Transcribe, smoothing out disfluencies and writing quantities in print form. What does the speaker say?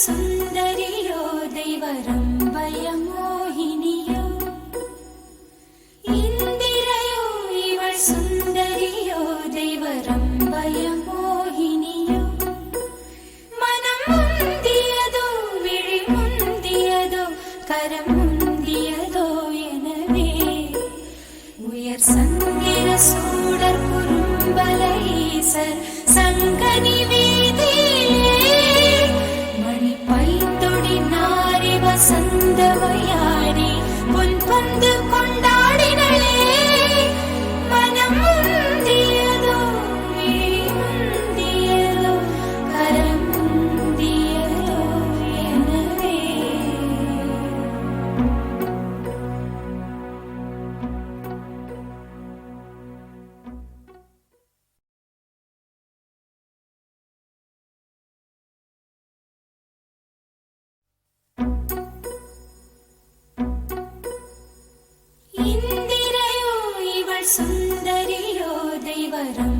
സുന്ദരിയോ ദൈവരംഭയ മോഹിനിയോ ഇന്ദിരയോ ഇവൾ സുന്ദരിയോ ദൈവരംഭയ മോഹിനിയോ മനം മുന്തിയതോ വിഴി മുന്തിയതോ കരം മുന്തിയതോ எனவே உயர் சங்கிர சூடர் குறும்பல ஈசர் சங்கனி വസന്തവയാടി പൊൻപന്ത് കൊണ്ടാടിനളേ മനം മുന്തിയതോ മുന്തിയതോ കരം മുന്തിയതോ எனவே ഇന്ദിരയോ ഇവൾ സുന്ദരിയോ ദൈവരം